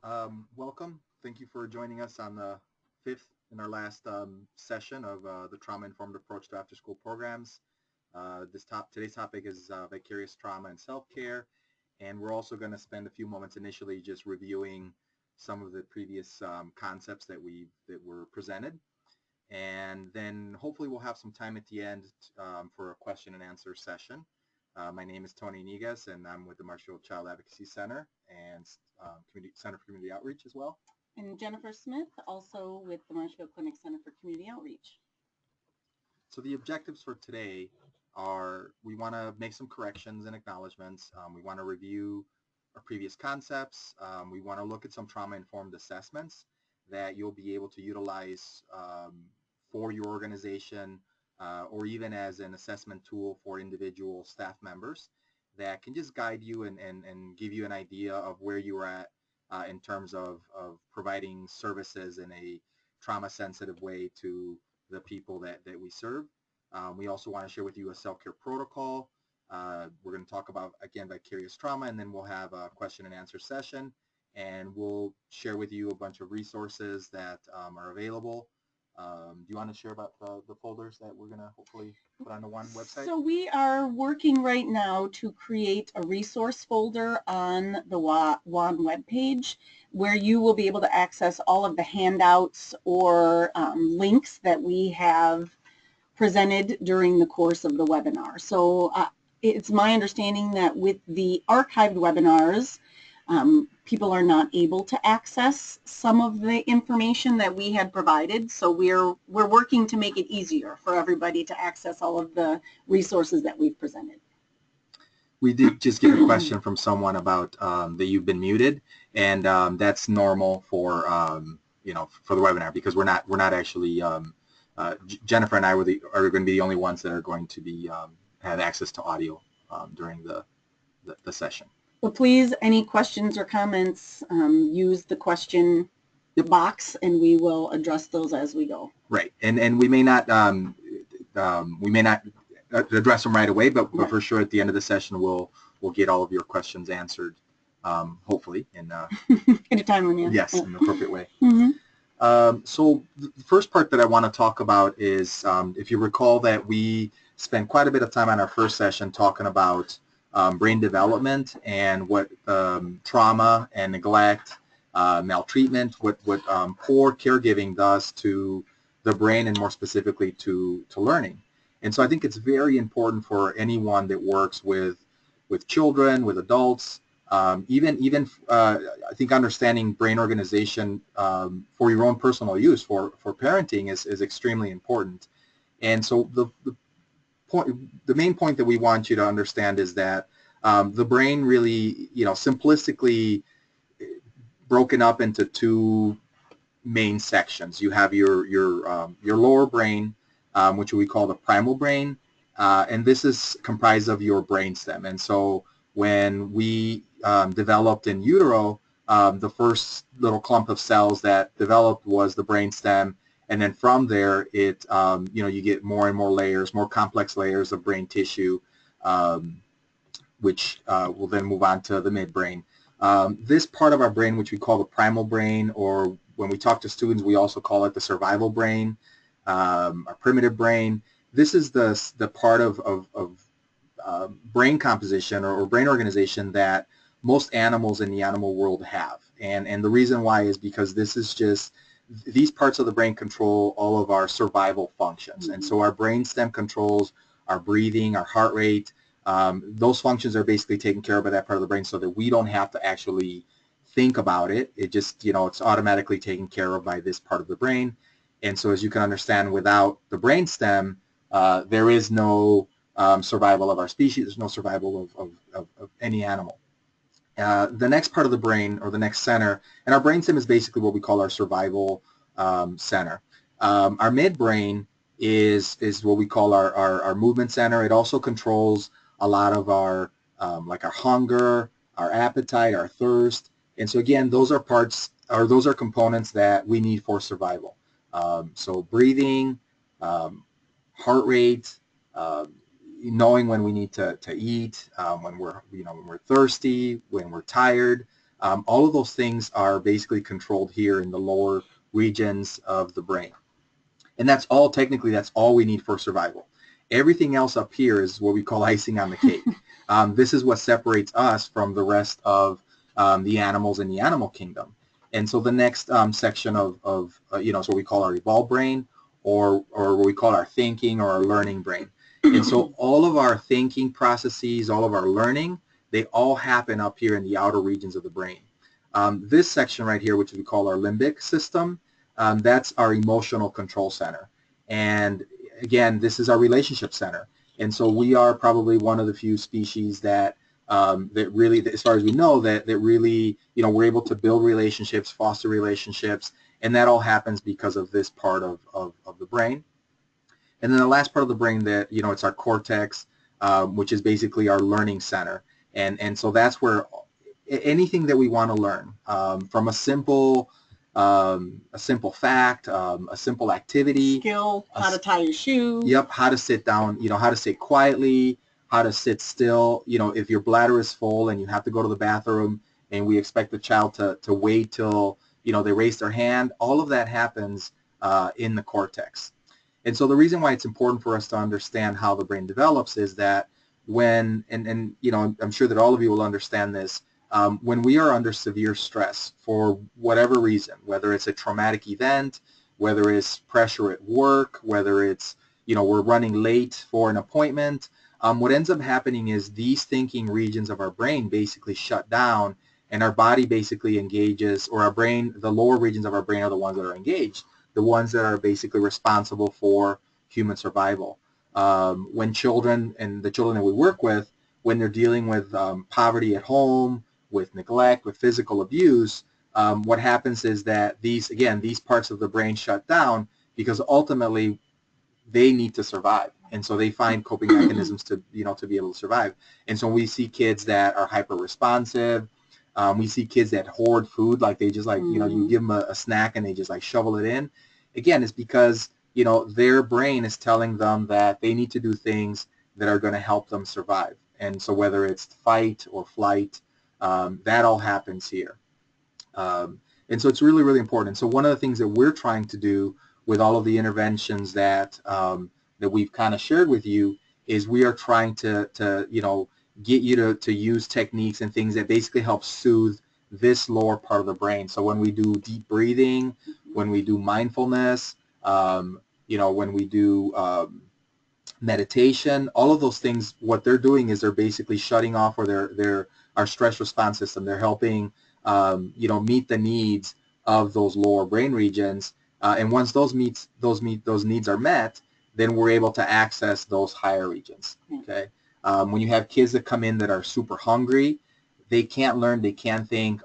Welcome. Thank you for joining us on the fifth in our last session of the trauma-informed approach to after-school programs. Today's topic is vicarious trauma and self-care, and we're also going to spend a few moments initially just reviewing some of the previous concepts that were presented, and then hopefully we'll have some time at the end for a question and answer session. My name is Tony Nigas, and I'm with the Marshall Child Advocacy Center and Center for Community Outreach as well. And Jennifer Smith, also with the Marshfield Clinic Center for Community Outreach. So the objectives for today are we want to make some corrections and acknowledgments. We want to review our previous concepts. We want to look at some trauma-informed assessments that you'll be able to utilize for your organization or even as an assessment tool for individual staff members that can just guide you and give you an idea of where you're at in terms of providing services in a trauma-sensitive way to the people that we serve. We also want to share with you a self-care protocol. We're going to talk about, again, vicarious trauma, and then we'll have a question and answer session, and we'll share with you a bunch of resources that are available. Do you want to share about the folders that we're going to hopefully put on the one website? So we are working right now to create a resource folder on the WAN webpage where you will be able to access all of the handouts or links that we have presented during the course of the webinar. So it's my understanding that with the archived webinars, people are not able to access some of the information that we had provided. So we're working to make it easier for everybody to access all of the resources that we've presented. We did just get a question from someone about that you've been muted, and that's normal for for the webinar because we're not actually Jennifer and I are going to be the only ones that are going to be have access to audio during the session. Well, please, any questions or comments, use the question box, and we will address those as we go. Right, and we may not address them right away, but for sure at the end of the session we'll get all of your questions answered, hopefully in a timely manner. Yes, in an appropriate way. Mm-hmm. So the first part that I want to talk about is if you recall that we spent quite a bit of time on our first session talking about brain development and what trauma and neglect, maltreatment, what poor caregiving does to the brain and more specifically to learning. And so I think it's very important for anyone that works with children, with adults, even I think understanding brain organization for your own personal use for parenting is extremely important. And so the main point that we want you to understand is that the brain really, simplistically broken up into two main sections. You have your lower brain, which we call the primal brain, and this is comprised of your brainstem. And so when we developed in utero, the first little clump of cells that developed was the brainstem. And then from there, it you get more and more layers, more complex layers of brain tissue, which will then move on to the midbrain. This part of our brain, which we call the primal brain, or when we talk to students, we also call it the survival brain, our primitive brain. This is the part of brain composition or brain organization that most animals in the animal world have. And the reason why is because this is just these parts of the brain control all of our survival functions. And so our brainstem controls our breathing, our heart rate. Those functions are basically taken care of by that part of the brain so that we don't have to actually think about it. It just, it's automatically taken care of by this part of the brain. And so as you can understand, without the brainstem, there is no survival of our species. There's no survival of any animal. The next part of the brain, or the next center, and our brainstem is basically what we call our survival center. Our midbrain is what we call our movement center. It also controls a lot of our like our hunger, our appetite, our thirst. And so again, those are parts, or those are components that we need for survival. So breathing, heart rate, knowing when we need to eat, when we're thirsty, when we're tired. All of those things are basically controlled here in the lower regions of the brain. And that's all, technically, that's all we need for survival. Everything else up here is what we call icing on the cake. This is what separates us from the rest of the animals in the animal kingdom. And so the next section of is what we call our evolved brain, or what we call our thinking or our learning brain. And so all of our thinking processes, all of our learning, they all happen up here in the outer regions of the brain. This section right here, which we call our limbic system, that's our emotional control center. And again, this is our relationship center. And so we are probably one of the few species that that really, as far as we know, that really, we're able to build relationships, foster relationships, and that all happens because of this part of the brain. And then the last part of the brain, that it's our cortex, which is basically our learning center. And so that's where anything that we want to learn, from a simple fact, a simple activity, skill, how to tie your shoe. Yep, how to sit down, how to sit quietly, how to sit still. If your bladder is full and you have to go to the bathroom, and we expect the child to wait till they raise their hand, all of that happens in the cortex. And so the reason why it's important for us to understand how the brain develops is that when, and I'm sure that all of you will understand this, when we are under severe stress for whatever reason, whether it's a traumatic event, whether it's pressure at work, whether it's, we're running late for an appointment, what ends up happening is these thinking regions of our brain basically shut down, and our body basically engages, or our brain, the lower regions of our brain are the ones that are engaged, the ones that are basically responsible for human survival. When children, and the children that we work with, when they're dealing with poverty at home, with neglect, with physical abuse, what happens is that these parts of the brain shut down, because ultimately they need to survive, and so they find coping mechanisms to to be able to survive. And so we see kids that are hyper responsive. We see kids that hoard food, like they just you give them a snack and they just shovel it in. Again, it's because their brain is telling them that they need to do things that are going to help them survive. And so whether it's fight or flight, that all happens here. And so it's really, really important. So one of the things that we're trying to do with all of the interventions that that we've kind of shared with you is we are trying to get you to use techniques and things that basically help soothe this lower part of the brain. So when we do deep breathing, when we do mindfulness, when we do meditation, all of those things, what they're doing is they're basically shutting off, or they're our stress response system. They're helping meet the needs of those lower brain regions, and once those needs are met, then we're able to access those higher regions. Okay, when you have kids that come in that are super hungry, they can't learn, they can't think.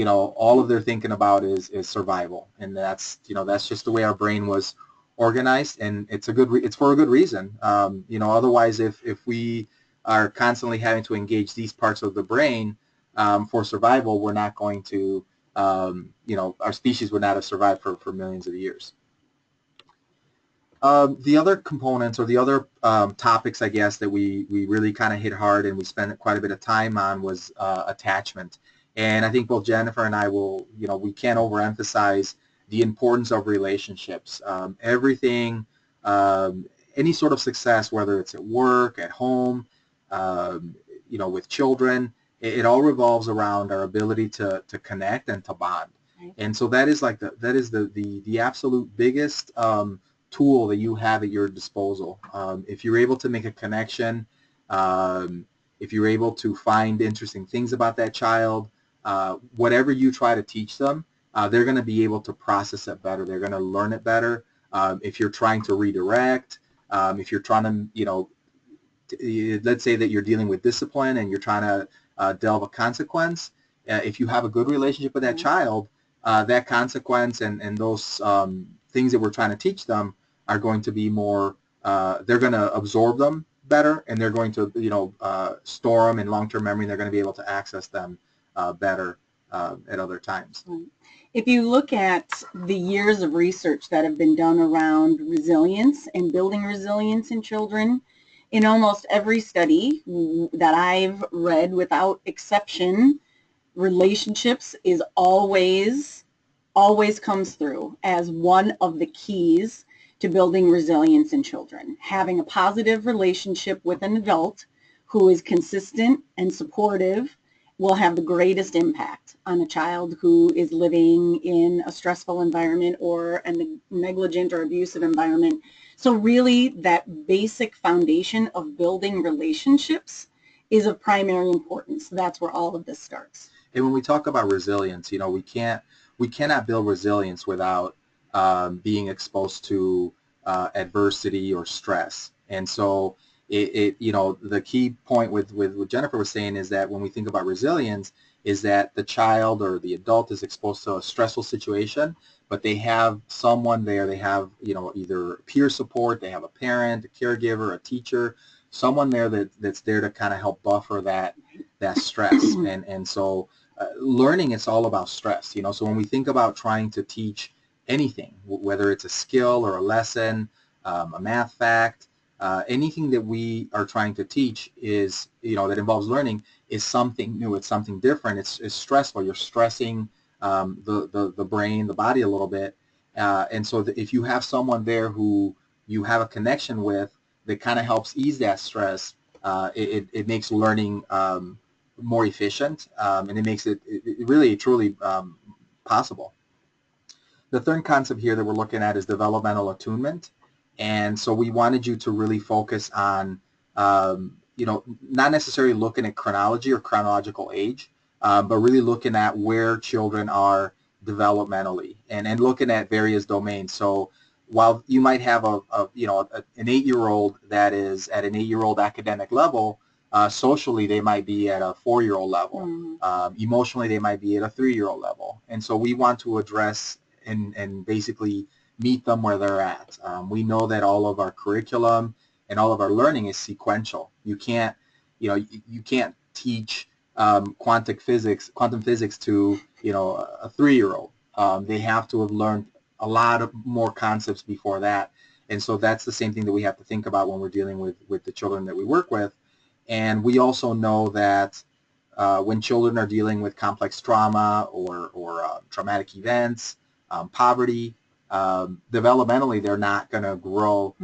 All of their thinking about is survival, and that's that's just the way our brain was organized, and it's for a good reason. Otherwise, if we are constantly having to engage these parts of the brain for survival, we're not going to, our species would not have survived for millions of years. The other components, or the other topics, I guess, that we really kind of hit hard and we spent quite a bit of time on was attachment. And I think both Jennifer and I will, we can't overemphasize the importance of relationships. Everything, any sort of success, whether it's at work, at home, with children, it all revolves around our ability to connect and to bond. Right. And so that is the absolute biggest tool that you have at your disposal. If you're able to make a connection, if you're able to find interesting things about that child, whatever you try to teach them, they're going to be able to process it better. They're going to learn it better. If you're trying to redirect, if you're trying to, let's say that you're dealing with discipline and you're trying to delve a consequence, if you have a good relationship with that child, that consequence and those things that we're trying to teach them are going to be more, they're going to absorb them better, and they're going to, store them in long-term memory, and they're going to be able to access them better at other times. If you look at the years of research that have been done around resilience and building resilience in children, in almost every study that I've read, without exception, Relationships is always comes through as one of the keys to building resilience in children. Having a positive relationship with an adult who is consistent and supportive will have the greatest impact on a child who is living in a stressful environment or a negligent or abusive environment. So really that basic foundation of building relationships is of primary importance. That's where all of this starts. And when we talk about resilience, we cannot build resilience without being exposed to adversity or stress. And so the key point with what Jennifer was saying is that when we think about resilience is that the child or the adult is exposed to a stressful situation, but they have someone there, they have, either peer support, they have a parent, a caregiver, a teacher, someone there that's there to kind of help buffer that stress. And so learning, it's all about stress, so when we think about trying to teach anything, whether it's a skill or a lesson, a math fact, anything that we are trying to teach is, that involves learning is something new, it's something different, it's stressful, you're stressing the brain, the body a little bit, and so if you have someone there who you have a connection with that kind of helps ease that stress, it makes learning more efficient, and it makes it really truly possible. The third concept here that we're looking at is developmental attunement, and so we wanted you to really focus on not necessarily looking at chronology or chronological age, but really looking at where children are developmentally and looking at various domains. So while you might have an 8-year-old that is at an 8-year-old academic level, socially they might be at a 4-year-old level. Emotionally they might be at a 3-year-old level. And so we want to address and basically meet them where they're at. We know that all of our curriculum and all of our learning is sequential. You can't teach quantum physics to a 3-year-old. They have to have learned a lot of more concepts before that. And so that's the same thing that we have to think about when we're dealing with the children that we work with. And we also know that when children are dealing with complex trauma or traumatic events, poverty, developmentally they're not going to grow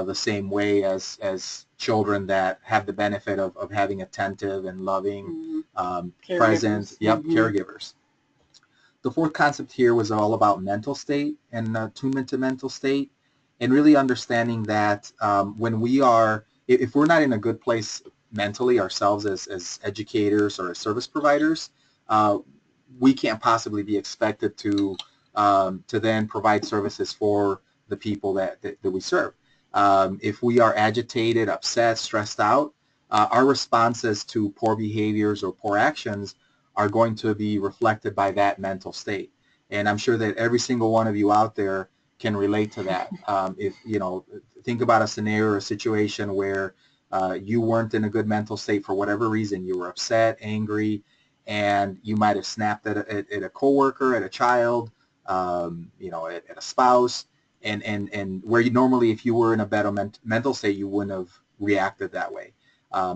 the same way as children that have the benefit of having attentive and loving, present, caregivers. The fourth concept here was all about mental state and attunement to mental state, and really understanding that when we are, if we're not in a good place mentally ourselves as educators or as service providers, we can't possibly be expected to then provide services for the people that we serve. If we are agitated, upset, stressed out, our responses to poor behaviors or poor actions are going to be reflected by that mental state. And I'm sure that every single one of you out there can relate to that. If think about a scenario or a situation where you weren't in a good mental state for whatever reason, you were upset, angry, and you might have snapped at a coworker, at a child, at a spouse, and where you normally, if you were in a better mental state, you wouldn't have reacted that way.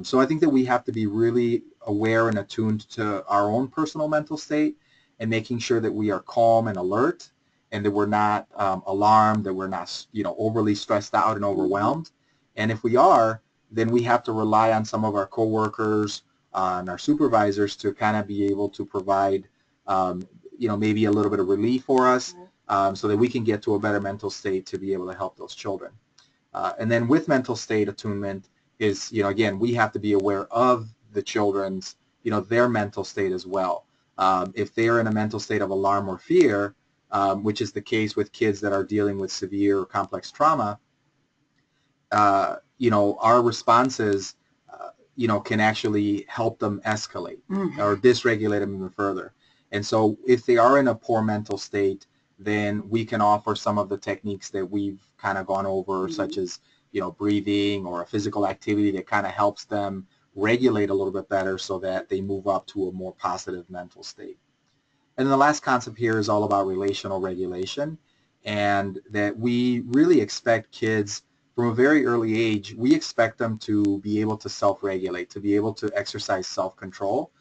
So I think that we have to be really aware and attuned to our own personal mental state and making sure that we are calm and alert and that we're not alarmed, that we're not overly stressed out and overwhelmed. And if we are, then we have to rely on some of our coworkers, on our supervisors to kind of be able to provide maybe a little bit of relief for us, so that we can get to a better mental state to be able to help those children. And then with mental state attunement is, again, we have to be aware of the children's, their mental state as well. If they're in a mental state of alarm or fear, which is the case with kids that are dealing with severe or complex trauma, our responses, can actually help them escalate or dysregulate them even further. And so if they are in a poor mental state, then we can offer some of the techniques that we've kind of gone over, such as, breathing or a physical activity that kind of helps them regulate a little bit better so that they move up to a more positive mental state. And then the last concept here is all about relational regulation, and that we really expect kids from a very early age, we expect them to be able to self-regulate, to be able to exercise self-control.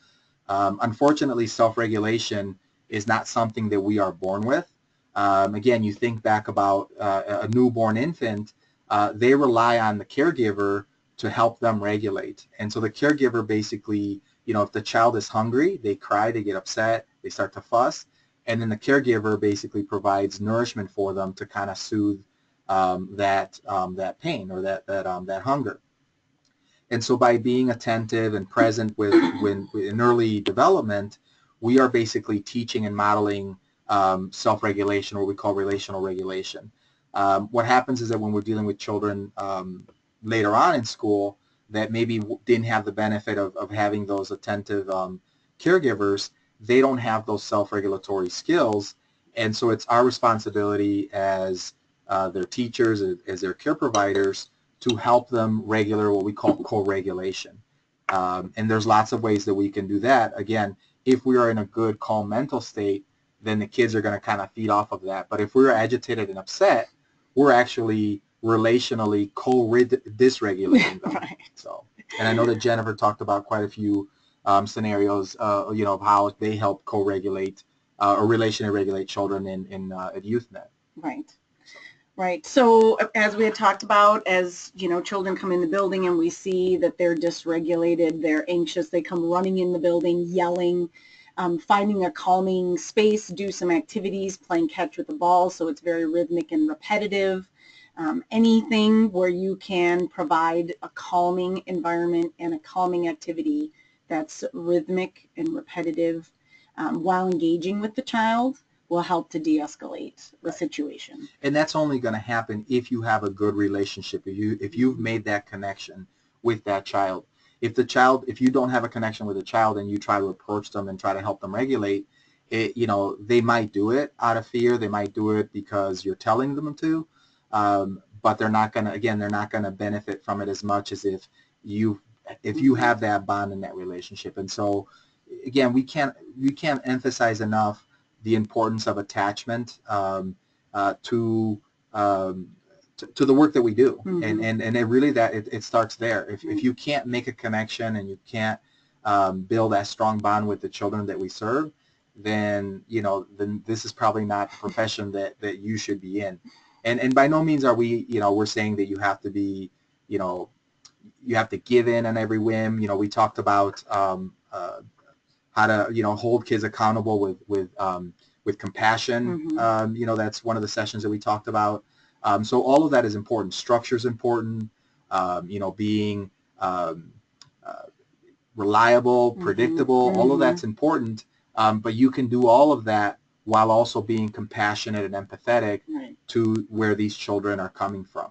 Unfortunately, self-regulation is not something that we are born with. Again, you think back about a newborn infant, they rely on the caregiver to help them regulate. And so the caregiver basically, if the child is hungry, they cry, they get upset, they start to fuss, and then the caregiver basically provides nourishment for them to kind of soothe that pain or that hunger. And so by being attentive and present when in early development, we are basically teaching and modeling self-regulation, or what we call relational regulation. What happens is that when we're dealing with children later on in school that maybe didn't have the benefit of having those attentive caregivers, they don't have those self-regulatory skills. And so it's our responsibility as their teachers, as their care providers, to help them regulate what we call co-regulation. And there's lots of ways that we can do that. Again, if we are in a good, calm mental state, then the kids are going to kind of feed off of that. But if we're agitated and upset, we're actually relationally dysregulating them. Right. So, and I know that Jennifer talked about quite a few scenarios, of how they help co-regulate or relationally regulate children at YouthNet. Right. Right. So as we had talked about, as children come in the building and we see that they're dysregulated, they're anxious, they come running in the building, yelling, finding a calming space, do some activities, playing catch with the ball, so it's very rhythmic and repetitive. Anything where you can provide a calming environment and a calming activity that's rhythmic and repetitive while engaging with the child will help to de-escalate the situation. And that's only going to happen if you have a good relationship, if you've made that connection with that child. If you don't have a connection with a child and you try to approach them and try to help them regulate, they might do it out of fear. They might do it because you're telling them to, but they're not going to benefit from it as much as if you have that bond in that relationship. And so, again, we can't emphasize enough the importance of attachment to the work that we do. Mm-hmm. And it really it starts there. If you can't make a connection and you can't build that strong bond with the children that we serve, then this is probably not the profession that you should be in. And by no means are we we're saying that you have to be you have to give in on every whim. We talked about how to hold kids accountable with compassion. Mm-hmm. That's one of the sessions that we talked about. So all of that is important. Structure is important. Being reliable, predictable. Mm-hmm. All of that's important. But you can do all of that while also being compassionate and empathetic to where these children are coming from.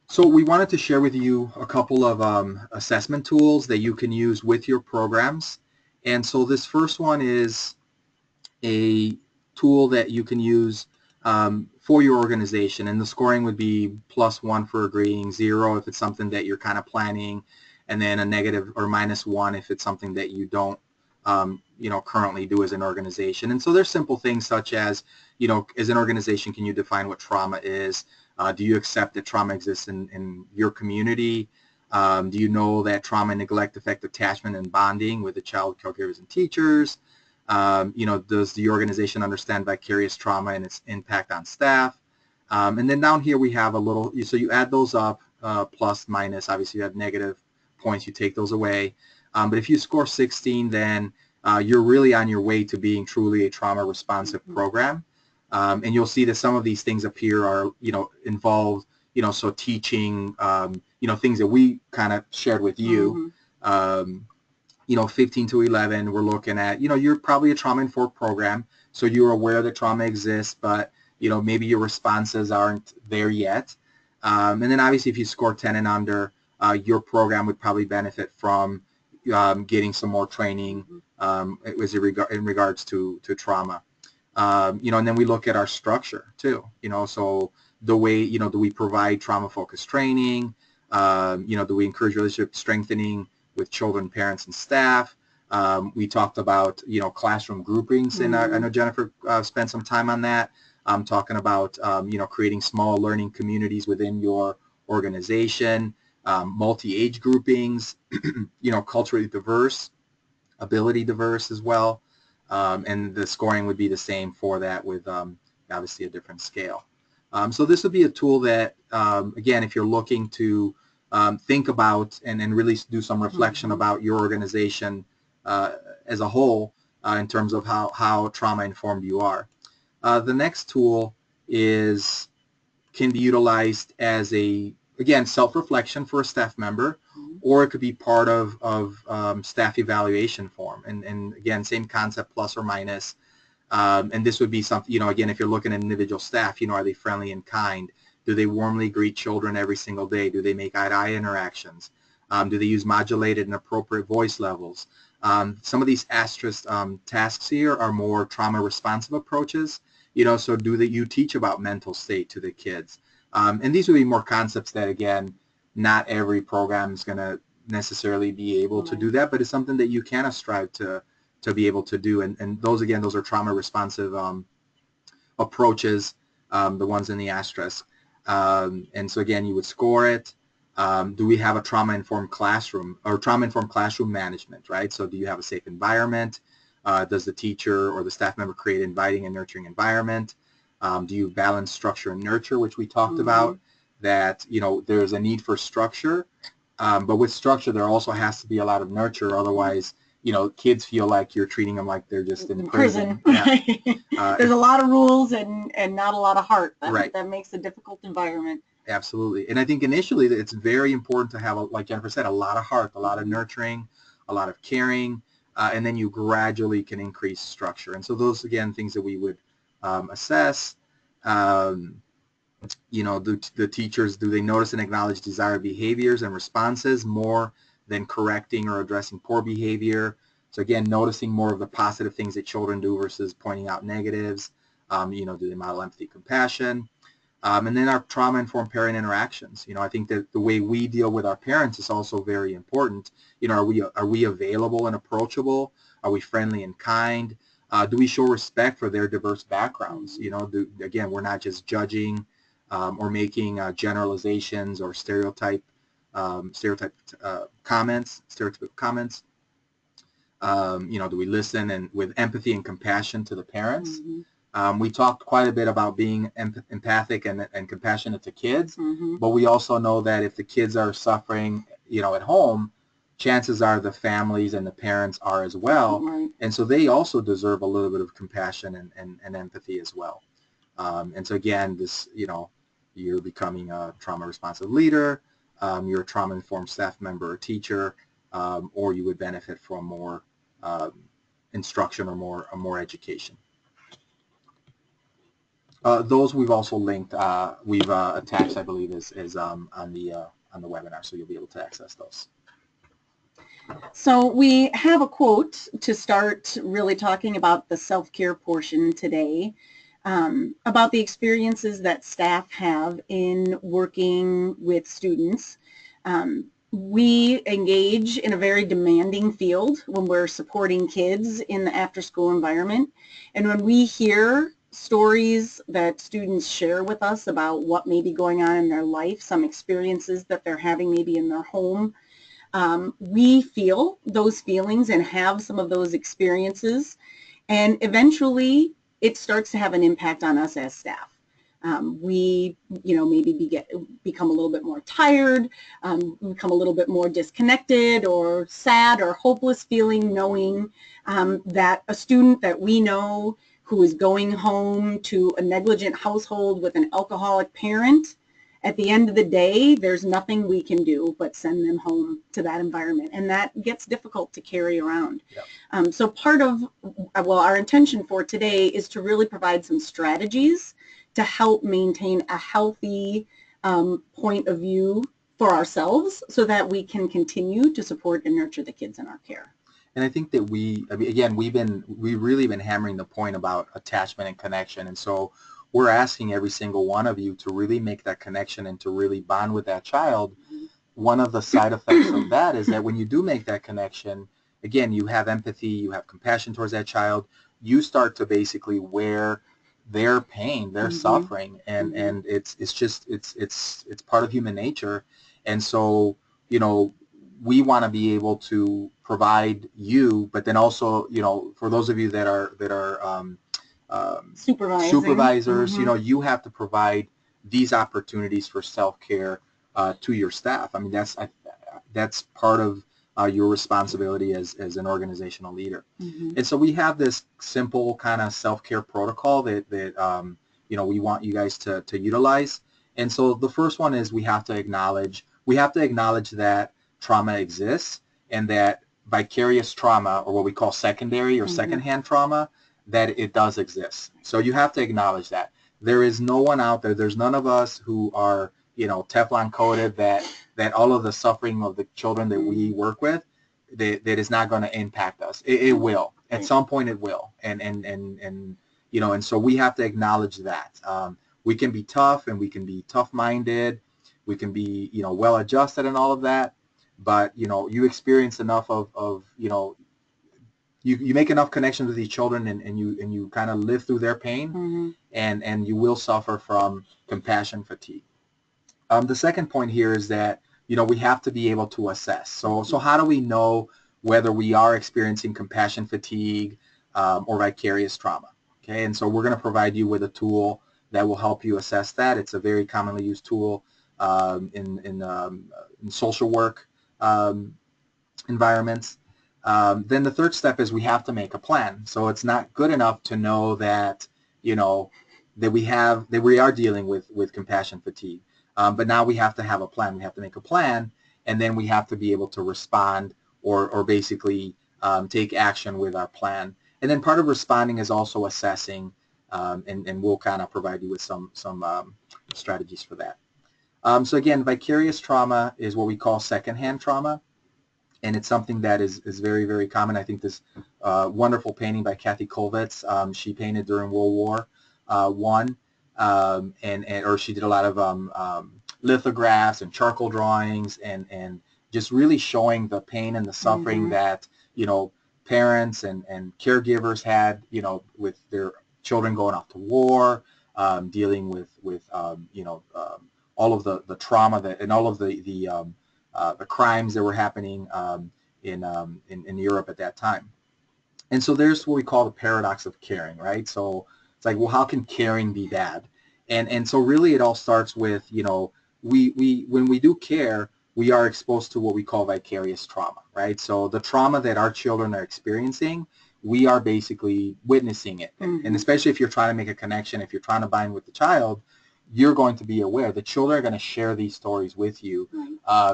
So we wanted to share with you a couple of assessment tools that you can use with your programs. And so this first one is a tool that you can use for your organization. And the scoring would be +1 for agreeing, 0 if it's something that you're kind of planning, and then a negative or -1 if it's something that you don't currently do as an organization. And so there's simple things such as, as an organization, can you define what trauma is? Do you accept that trauma exists in your community? Do you know that trauma and neglect affect attachment and bonding with the child, caregivers, and teachers? Does the organization understand vicarious trauma and its impact on staff? And then down here we have a little, so you add those up, plus, minus. Obviously you have negative points, you take those away. But if you score 16, then you're really on your way to being truly a trauma responsive program. And you'll see that some of these things up here are, involved, so teaching, things that we kind of shared with you. 15 to 11, we're looking at, you're probably a trauma-informed program, so you're aware that trauma exists, but, maybe your responses aren't there yet. And then obviously if you score 10 and under, your program would probably benefit from getting some more training in regards to trauma. And then we look at our structure too, so the way, do we provide trauma-focused training? Do we encourage relationship strengthening with children, parents, and staff? We talked about, classroom groupings, and I know Jennifer spent some time on that, talking about, creating small learning communities within your organization. multi-age groupings, culturally diverse, ability diverse as well, and the scoring would be the same for that with obviously a different scale. So this would be a tool that, again, if you're looking to think about and really do some reflection about your organization as a whole in terms of how trauma-informed you are. The next tool can be utilized as again, self-reflection for a staff member, or it could be part of staff evaluation form. And again, same concept, plus or minus. And this would be something, again, if you're looking at individual staff, are they friendly and kind? Do they warmly greet children every single day? Do they make eye-to-eye interactions? Do they use modulated and appropriate voice levels? Some of these asterisk tasks here are more trauma-responsive approaches. So you teach about mental state to the kids? And these would be more concepts that, again, not every program is going to necessarily be able to do that, but it's something that you can strive to be able to do. And those, again, those are trauma-responsive approaches, the ones in the asterisk. And so, again, you would score it. Do we have a trauma-informed classroom or trauma-informed classroom management, right? So do you have a safe environment? Does the teacher or the staff member create an inviting and nurturing environment? Do you balance structure and nurture, which we talked about, that, there's a need for structure, but with structure, there also has to be a lot of nurture. Otherwise, kids feel like you're treating them like they're just in prison. Yeah. There's a lot of rules and not a lot of heart. Right. That makes a difficult environment. Absolutely. And I think initially it's very important to have, like Jennifer said, a lot of heart, a lot of nurturing, a lot of caring, and then you gradually can increase structure. And so those, again, things that we would assess. The teachers, do they notice and acknowledge desired behaviors and responses more than correcting or addressing poor behavior? So again, noticing more of the positive things that children do versus pointing out negatives. Do they model empathy, compassion? And then our trauma-informed parent interactions. I think that the way we deal with our parents is also very important. Are we available and approachable? Are we friendly and kind? Do we show respect for their diverse backgrounds? Again, we're not just judging or making generalizations or stereotype comments. Do we listen and with empathy and compassion to the parents? We talked quite a bit about being empathic and compassionate to kids, but we also know that if the kids are suffering, at home, chances are the families and the parents are as well. Right. And so they also deserve a little bit of compassion and empathy as well. And so again, this, you're becoming a trauma-responsive leader, you're a trauma-informed staff member or teacher, or you would benefit from more instruction or more education. Those we've also linked, we've attached, I believe, is on the webinar, so you'll be able to access those. So we have a quote to start really talking about the self-care portion today, about the experiences that staff have in working with students. We engage in a very demanding field when we're supporting kids in the after-school environment, and when we hear stories that students share with us about what may be going on in their life, some experiences that they're having maybe in their home, we feel those feelings and have some of those experiences, and eventually it starts to have an impact on us as staff. We, maybe become a little bit more tired, become a little bit more disconnected or sad or hopeless feeling, knowing that a student that we know who is going home to a negligent household with an alcoholic parent, at the end of the day, there's nothing we can do but send them home to that environment, and that gets difficult to carry around. Yep. So part of, our intention for today is to really provide some strategies to help maintain a healthy point of view for ourselves so that we can continue to support and nurture the kids in our care. And I think that we've really been hammering the point about attachment and connection, and so we're asking every single one of you to really make that connection and to really bond with that child. One of the side effects of that is that when you do make that connection, again, you have empathy, you have compassion towards that child, you start to basically wear their pain, their suffering, and it's part of human nature. And so, you know, we want to be able to provide you, but then also, you know, for those of you that are supervisors, you know, you have to provide these opportunities for self-care to your staff. I mean, that's part of your responsibility as an organizational leader. And so we have this simple kind of self-care protocol that you know, we want you guys to utilize. And so the first one is we have to acknowledge that trauma exists, and that vicarious trauma, or what we call secondary or secondhand trauma, that it does exist. So you have to acknowledge that. There is no one out there, there's none of us who are, you know, Teflon coated that all of the suffering of the children that we work with, that is not going to impact us. It will. At some point it will. And you know, and so we have to acknowledge that. We can be tough, and we can be tough-minded. We can be, you know, well-adjusted and all of that. But, you know, you experience enough of you know, you make enough connections with these children, and you kind of live through their pain, and you will suffer from compassion fatigue. The second point here is that, you know, we have to be able to assess. So how do we know whether we are experiencing compassion fatigue or vicarious trauma? Okay, and so we're going to provide you with a tool that will help you assess that. It's a very commonly used tool in social work environments. Then the third step is we have to make a plan. So it's not good enough to know that, you know, that we are dealing with compassion fatigue. But now we have to have a plan. We have to make a plan, and then we have to be able to respond or basically take action with our plan. And then part of responding is also assessing, and we'll kind of provide you with some strategies for that. So again, vicarious trauma is what we call secondhand trauma, and it's something that is very, very common. I think this wonderful painting by Kathy Kollwitz, she painted during World War I, or she did a lot of lithographs and charcoal drawings, and just really showing the pain and the suffering that, you know, parents and caregivers had, you know, with their children going off to war, dealing with you know, all of the trauma that, and all of the crimes that were happening in Europe at that time. And so there's what we call the paradox of caring, right? So it's like, well, how can caring be bad? And so really it all starts with, you know, when we do care, we are exposed to what we call vicarious trauma, right? So the trauma that our children are experiencing, we are basically witnessing it. And especially if you're trying to make a connection, if you're trying to bind with the child, you're going to be aware. The children are going to share these stories with you.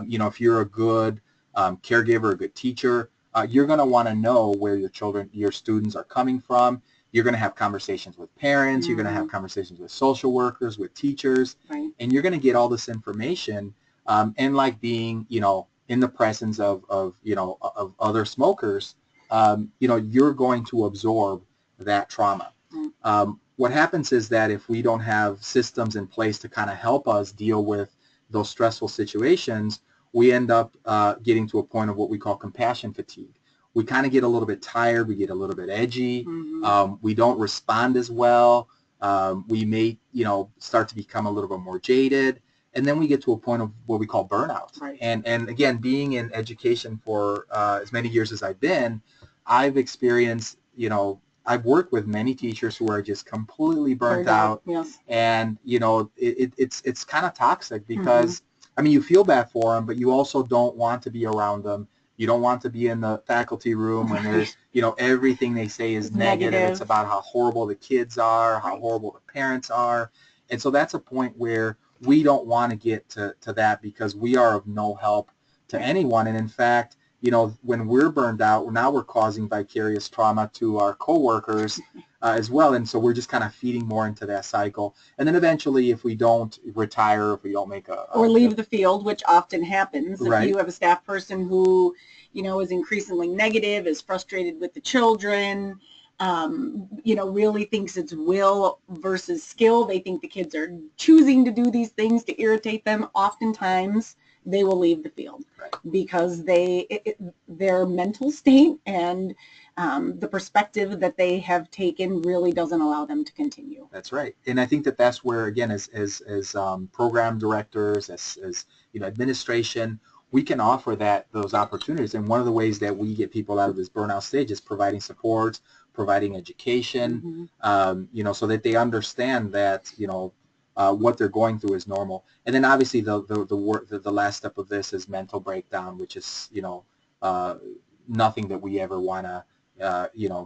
You know, if you're a good caregiver, a good teacher, you're going to want to know where your students are coming from. You're going to have conversations with parents. You're going to have conversations with social workers, with teachers, and you're going to get all this information. And like being, you know, in the presence of you know, of other smokers, you know, you're going to absorb that trauma. What happens is that if we don't have systems in place to kind of help us deal with those stressful situations, we end up getting to a point of what we call compassion fatigue. We kind of get a little bit tired, we get a little bit edgy, we don't respond as well, we may, you know, start to become a little bit more jaded, and then we get to a point of what we call burnout. And again, being in education for as many years as I've been, I've experienced, you know, I've worked with many teachers who are just completely burnt out. And, you know, it's kind of toxic because, I mean, you feel bad for them, but you also don't want to be around them. You don't want to be in the faculty room when there's, you know, everything they say is negative. It's about how horrible the kids are, how horrible the parents are. And so that's a point where we don't want to get to that, because we are of no help to anyone. And in fact, you know, when we're burned out, now we're causing vicarious trauma to our coworkers as well. And so we're just kind of feeding more into that cycle. And then eventually, if we don't retire, if we don't make or leave the field, which often happens, if you have a staff person who, you know, is increasingly negative, is frustrated with the children, you know, really thinks it's will versus skill. They think the kids are choosing to do these things to irritate them. Oftentimes, they will leave the field because their mental state and the perspective that they have taken really doesn't allow them to continue. That's right. And I think that that's where, again, as program directors, as administration, we can offer those opportunities. And one of the ways that we get people out of this burnout stage is providing support, providing education, so that they understand that, what they're going through is normal. And then obviously the last step of this is mental breakdown, which is, nothing that we ever want to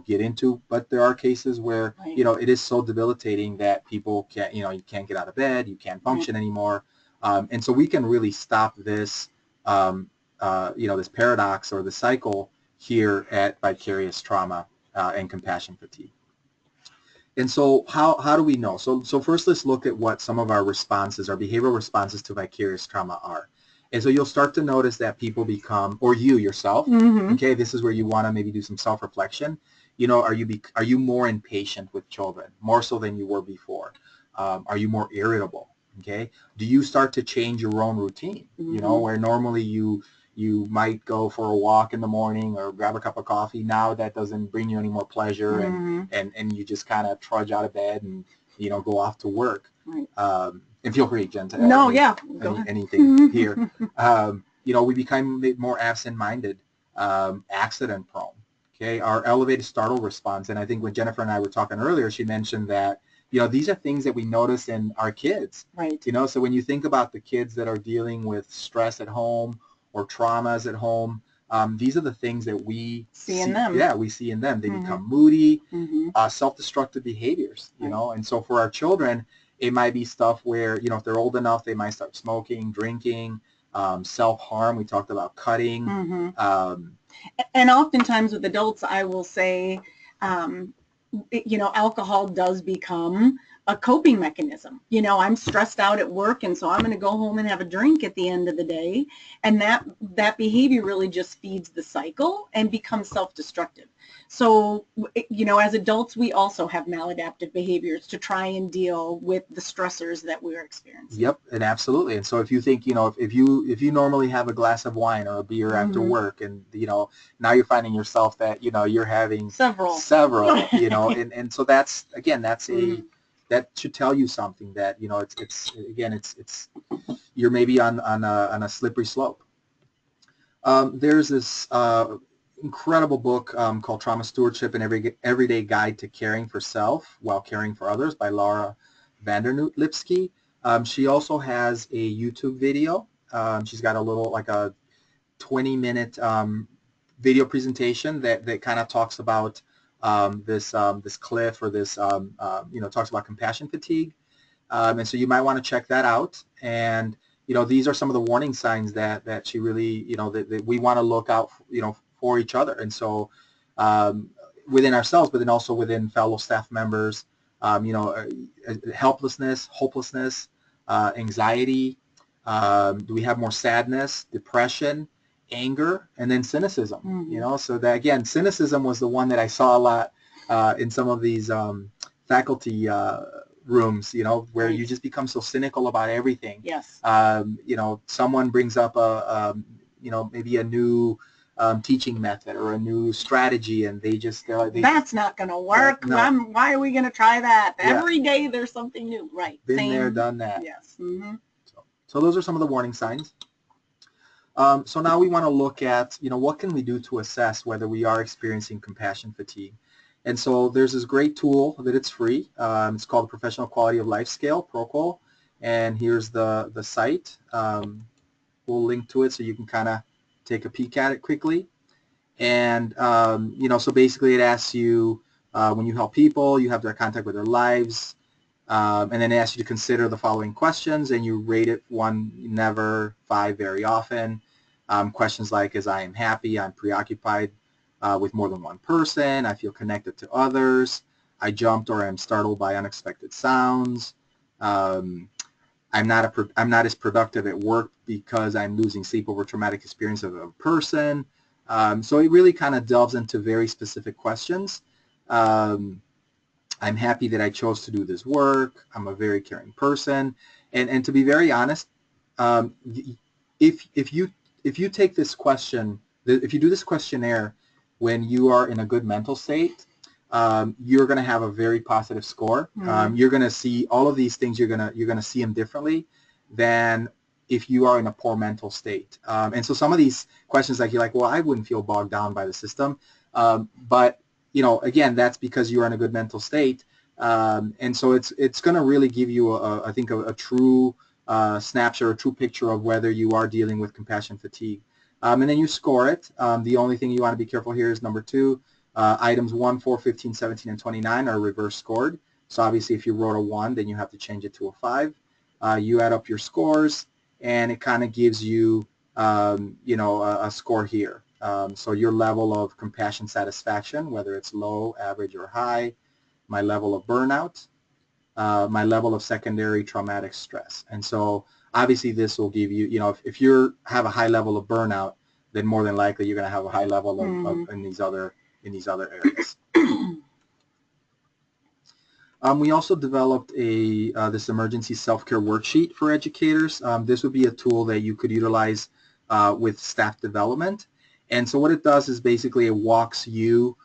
get into, but there are cases where, it is so debilitating that people can't, you can't get out of bed, you can't function anymore. And so we can really stop this, this paradox or the cycle here at Vicarious Trauma and Compassion Fatigue. And so how do we know? So first let's look at what some of our responses, our behavioral responses to vicarious trauma are. And so you'll start to notice that people become, or you yourself, okay, this is where you want to maybe do some self-reflection. Are you more impatient with children, more so than you were before? Are you more irritable? Okay, do you start to change your own routine? Where normally you might go for a walk in the morning or grab a cup of coffee. Now that doesn't bring you any more pleasure, and you just kind of trudge out of bed and go off to work. And feel free, Jen, to add anything here. We become more absent-minded, accident-prone. Okay, our elevated startle response, and I think when Jennifer and I were talking earlier, she mentioned that these are things that we notice in our kids. Right. So when you think about the kids that are dealing with stress at home or traumas at home, these are the things that we see in them. Yeah, we see in them. They become moody, self-destructive behaviors. And so for our children, it might be stuff where, if they're old enough, they might start smoking, drinking, self-harm. We talked about cutting. And oftentimes with adults, I will say, alcohol does become a coping mechanism. I'm stressed out at work, and so I'm going to go home and have a drink at the end of the day. And that behavior really just feeds the cycle and becomes self-destructive. So, as adults, we also have maladaptive behaviors to try and deal with the stressors that we're experiencing. Yep, and absolutely. And so if you think, if you normally have a glass of wine or a beer after work, and, now you're finding yourself that, you're having several, and so that's that should tell you something that, it's you're maybe on a slippery slope. There's this incredible book called Trauma Stewardship: An Everyday Guide to Caring for Self While Caring for Others by Laura Vandernoot-Lipsky. She also has a YouTube video. She's got a little, like a 20-minute video presentation that kind of talks about this cliff, or this, talks about compassion fatigue. And so you might want to check that out. And, these are some of the warning signs that she really, that we want to look out, for each other. And so within ourselves, but then also within fellow staff members, helplessness, hopelessness, anxiety. Do we have more sadness, depression, anger, and then cynicism? So that, again, cynicism was the one that I saw a lot in some of these faculty rooms, where you just become so cynical about everything. Yes. Someone brings up maybe a new teaching method or a new strategy, and they're like, that's not going to work. No. Why are we going to try that? Yeah. Every day there's something new. Right. Been there, done that. Yes. So those are some of the warning signs. So now we want to look at, what can we do to assess whether we are experiencing compassion fatigue? And so there's this great tool that it's free. It's called the Professional Quality of Life Scale, ProQOL. And here's the site. We'll link to it so you can kind of take a peek at it quickly. And, so basically it asks you, when you help people, you have their contact with their lives. And then it asks you to consider the following questions, and you rate it 1, never, 5, very often. Questions like, as I am happy, I'm preoccupied with more than one person, I feel connected to others, I jumped or am startled by unexpected sounds, I'm not as productive at work because I'm losing sleep over traumatic experience of a person. So it really kind of delves into very specific questions. I'm happy that I chose to do this work. I'm a very caring person. And to be very honest, if you take this question, if you do this questionnaire, when you are in a good mental state, you're going to have a very positive score. You're going to see all of these things. You're going to see them differently than if you are in a poor mental state. And so some of these questions, like you're like, well, I wouldn't feel bogged down by the system, but again, that's because you are in a good mental state. And so it's going to really give you, I think, a true snapshot, a true picture of whether you are dealing with compassion fatigue. And then you score it. The only thing you want to be careful here is number 2. Items 1, 4, 15, 17, and 29 are reverse scored. So obviously if you wrote a 1, then you have to change it to a 5. You add up your scores, and it kind of gives you, a score here. So your level of compassion satisfaction, whether it's low, average, or high, my level of burnout, my level of secondary traumatic stress. And so obviously this will give you, if you have a high level of burnout, then more than likely you're going to have a high level of in these other areas. We also developed this emergency self-care worksheet for educators. This would be a tool that you could utilize with staff development. And so what it does is basically it walks you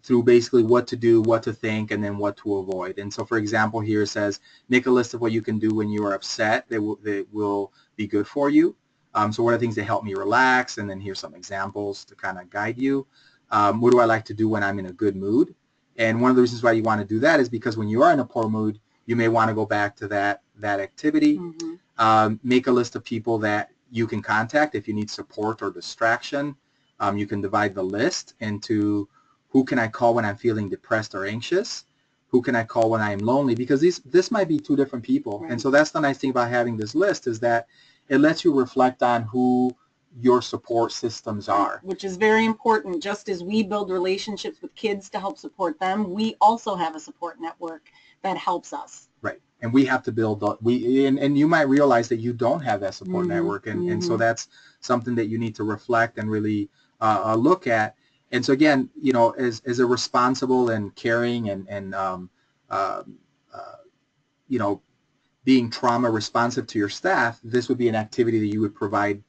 through basically what to do, what to think, and then what to avoid. And so for example, here it says, make a list of what you can do when you are upset that will be good for you. So what are things that help me relax? And then here's some examples to kind of guide you. What do I like to do when I'm in a good mood? And one of the reasons why you want to do that is because when you are in a poor mood, you may want to go back to that activity. Make a list of people that you can contact if you need support or distraction. You can divide the list into who can I call when I'm feeling depressed or anxious? Who can I call when I am lonely? Because this might be 2 different people. Right. And so that's the nice thing about having this list is that it lets you reflect on who your support systems are. Which is very important. Just as we build relationships with kids to help support them, we also have a support network that helps us. Right. And we have to build, and you might realize that you don't have that support network. And so that's something that you need to reflect and really look at. And so again, as a responsible and caring and being trauma responsive to your staff, this would be an activity that you would provide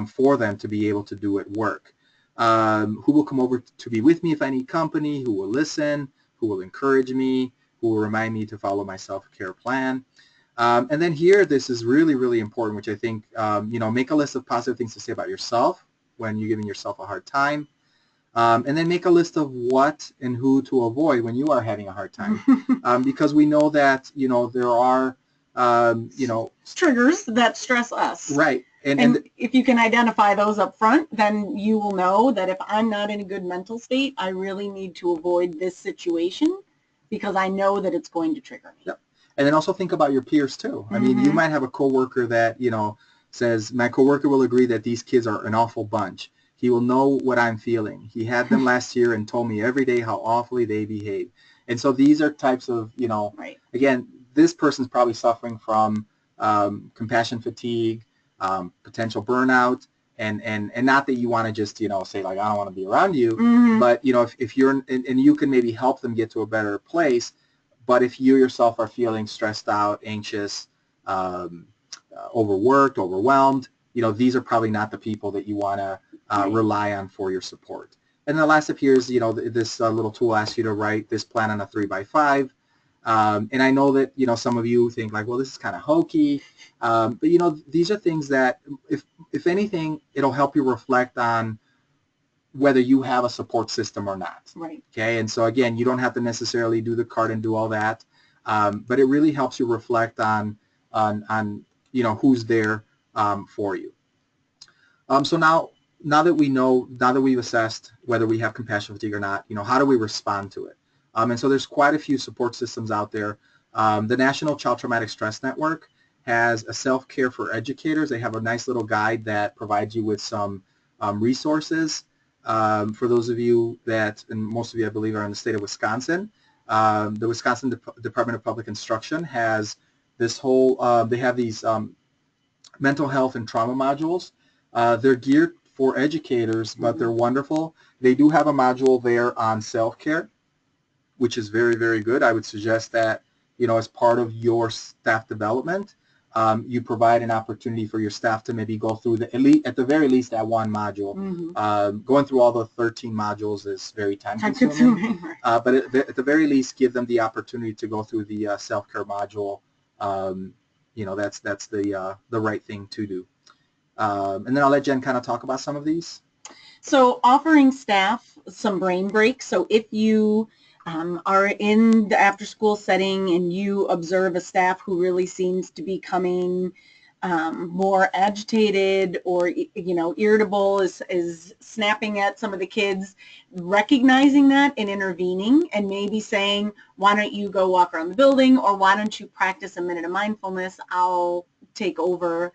for them to be able to do at work. Who will come over to be with me if I need company? Who will listen? Who will encourage me? Who will remind me to follow my self-care plan? And then here, this is really, really important, which I think, make a list of positive things to say about yourself when you're giving yourself a hard time. And then make a list of what and who to avoid when you are having a hard time. Because we know that, there are, triggers that stress us. Right. And if you can identify those up front, then you will know that if I'm not in a good mental state, I really need to avoid this situation because I know that it's going to trigger me. Yep. And then also think about your peers too. I mean, you might have a coworker that, says, my coworker will agree that these kids are an awful bunch. He will know what I'm feeling. He had them last year and told me every day how awfully they behave. And so these are types of, right. Again, this person's probably suffering from compassion fatigue, potential burnout, and not that you want to just, say like, I don't want to be around you, but, if you're, and you can maybe help them get to a better place, but if you yourself are feeling stressed out, anxious, overworked, overwhelmed, these are probably not the people that you want to rely on for your support. And the last step here is, this little tool asks you to write this plan on a 3x5. And I know that, some of you think like, well, this is kind of hokey. But, these are things that, if anything, it'll help you reflect on whether you have a support system or not. Right. Okay. And so, again, you don't have to necessarily do the card and do all that. But it really helps you reflect on who's there for you. So now that we've assessed whether we have compassion fatigue or not, how do we respond to it? And so there's quite a few support systems out there. The National Child Traumatic Stress Network has a self-care for educators. They have a nice little guide that provides you with some resources. For those of you that, and most of you I believe are in the state of Wisconsin, the Wisconsin Department of Public Instruction has this whole, they have these mental health and trauma modules. They're geared for educators, but they're wonderful. They do have a module there on self-care, which is very, very good. I would suggest that, as part of your staff development. you provide an opportunity for your staff to maybe go through at the very least that one module. Going through all the 13 modules is very time consuming. But at the very least, give them the opportunity to go through the self-care module. That's the right thing to do. And then I'll let Jen kind of talk about some of these. So offering staff some brain breaks. So if you are in the after-school setting and you observe a staff who really seems to be becoming more agitated or irritable, is snapping at some of the kids, recognizing that and intervening and maybe saying, why don't you go walk around the building, or why don't you practice a minute of mindfulness, I'll take over,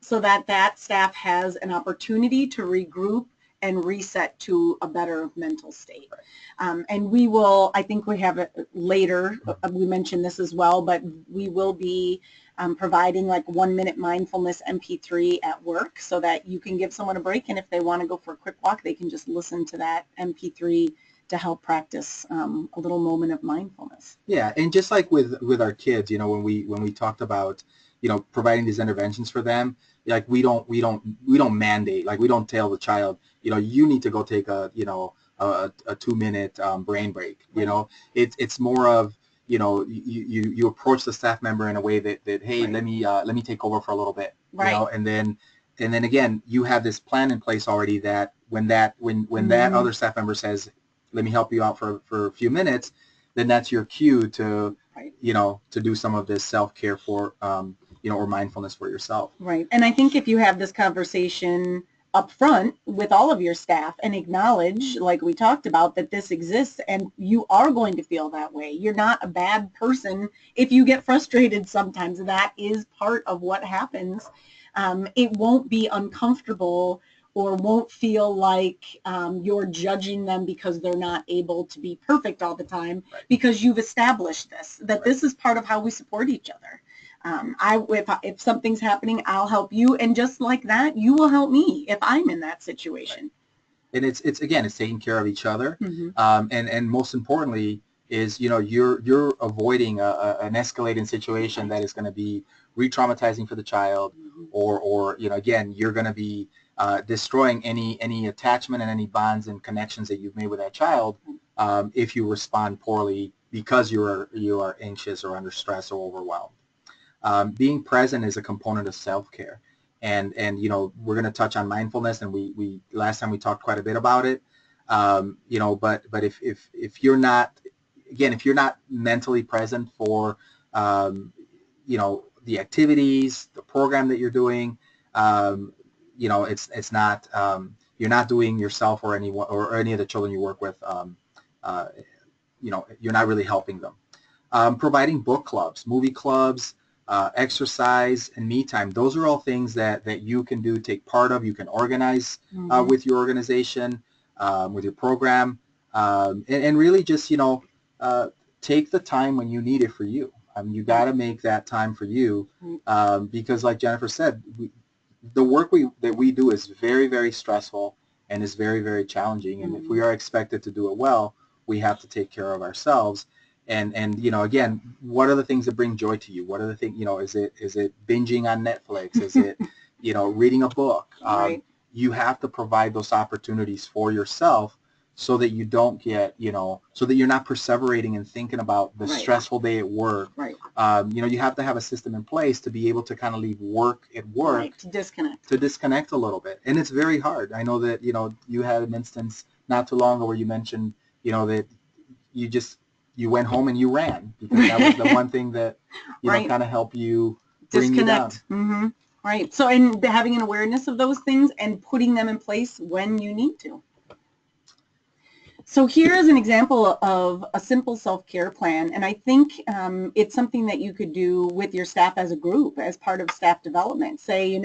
so that staff has an opportunity to regroup and reset to a better mental state. And we will, I think we have it later, we mentioned this as well, but we will be providing like 1 minute mindfulness MP3 at work so that you can give someone a break, and if they want to go for a quick walk, they can just listen to that MP3 to help practice a little moment of mindfulness. Yeah, and just like with our kids, when we talked about providing these interventions for them, like we don't mandate, like we don't tell the child, you need to go take a 2-minute brain break. Right. It's more of you approach the staff member in a way that hey, right. let me take over for a little bit, right. And then again, you have this plan in place already that when that other staff member says, let me help you out for a few minutes, then that's your cue to right. To do some of this self-care for or mindfulness for yourself. Right. And I think if you have this conversation up front with all of your staff and acknowledge, like we talked about, that this exists and you are going to feel that way. You're not a bad person if you get frustrated sometimes. That is part of what happens. It won't be uncomfortable or won't feel like you're judging them because they're not able to be perfect all the time, right. because you've established that right. This is part of how we support each other. If something's happening, I'll help you, and just like that, you will help me if I'm in that situation. Right. And it's again, it's taking care of each other, and most importantly is you're avoiding an escalating situation that is going to be re-traumatizing for the child, or again, you're going to be destroying any attachment and any bonds and connections that you've made with that child if you respond poorly because you are anxious or under stress or overwhelmed. Being present is a component of self-care, and we're going to touch on mindfulness, and we last time we talked quite a bit about it, but if you're not, again, if you're not mentally present for the activities, the program that you're doing, it's not, you're not doing yourself or anyone or any of the children you work with, you're not really helping them. Providing book clubs, movie clubs, exercise, and me time. Those are all things that you can do, take part of. You can organize with your organization, with your program, and really just, take the time when you need it for you. You got to make that time for you because, like Jennifer said, the work that we do is very, very stressful and is very, very challenging. And if we are expected to do it well, we have to take care of ourselves. And again, what are the things that bring joy to you? What are the things, is it binging on Netflix? Is it, reading a book? Right. You have to provide those opportunities for yourself so that you don't get, so that you're not perseverating and thinking about the stressful day at work. Right. You have to have a system in place to be able to kind of leave work at work. Right. To disconnect a little bit. And it's very hard. I know that, you had an instance not too long ago where you mentioned, that you went home and you ran because that was the one thing that kind of helped you bring disconnect. you down. Right. So, and having an awareness of those things and putting them in place when you need to. So here is an example of a simple self-care plan, and I think it's something that you could do with your staff as a group, as part of staff development. Say,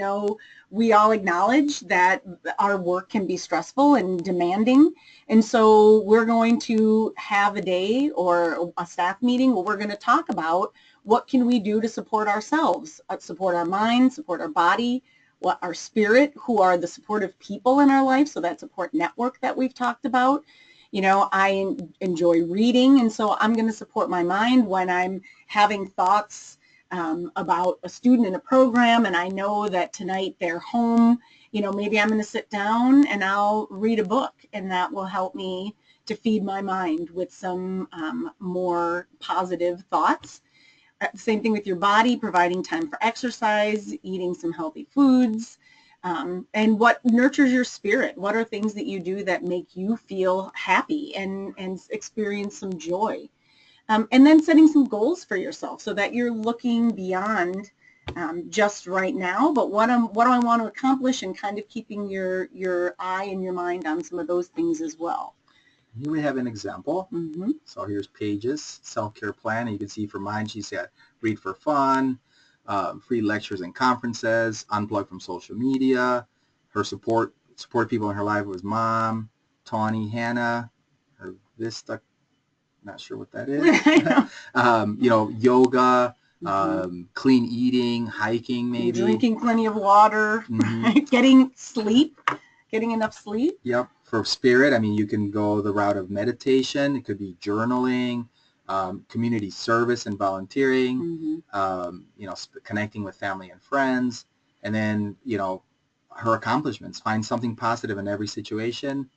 we all acknowledge that our work can be stressful and demanding, and so we're going to have a day or a staff meeting where we're going to talk about what can we do to support ourselves, support our mind, support our body, what our spirit, who are the supportive people in our life, so that support network that we've talked about. I enjoy reading, and so I'm going to support my mind when I'm having thoughts about a student in a program, and I know that tonight they're home, maybe I'm going to sit down and I'll read a book, and that will help me to feed my mind with some more positive thoughts. Same thing with your body, providing time for exercise, eating some healthy foods, and what nurtures your spirit. What are things that you do that make you feel happy and experience some joy? And then setting some goals for yourself so that you're looking beyond just right now, but what do I want to accomplish, and kind of keeping your eye and your mind on some of those things as well. Here we have an example. Mm-hmm. So here's Paige's self-care plan. And you can see for mine, she said, read for fun, free lectures and conferences, unplug from social media. Her support people in her life was mom, Tawny, Hannah, her Vista, not sure what that is. Yoga, clean eating, hiking maybe. Drinking plenty of water, getting enough sleep. Yep. For spirit, I mean, you can go the route of meditation. It could be journaling, community service and volunteering, connecting with family and friends. And then, her accomplishments. Find something positive in every situation.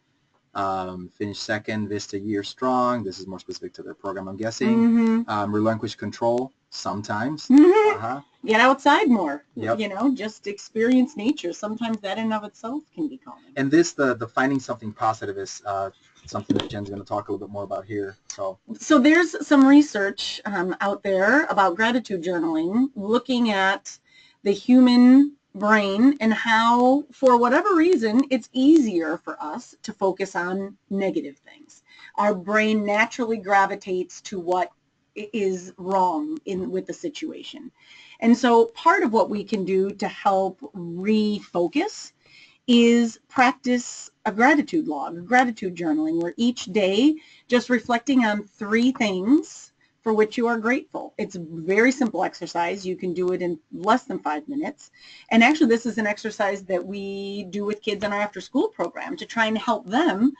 Finish second, Vista year strong. This is more specific to their program, I'm guessing. Relinquish control sometimes. Get outside more. Yep. Just experience nature. Sometimes that in and of itself can be calming. And this, the finding something positive is something that Jen's going to talk a little bit more about here. So there's some research out there about gratitude journaling, looking at the human brain and how, for whatever reason, it's easier for us to focus on negative things. Our brain naturally gravitates to what is wrong with the situation. And so part of what we can do to help refocus is practice a gratitude log, gratitude journaling, where each day just reflecting on 3 things for which you are grateful. It's a very simple exercise. You can do it in less than 5 minutes. And actually, this is an exercise that we do with kids in our after-school program to try and help them.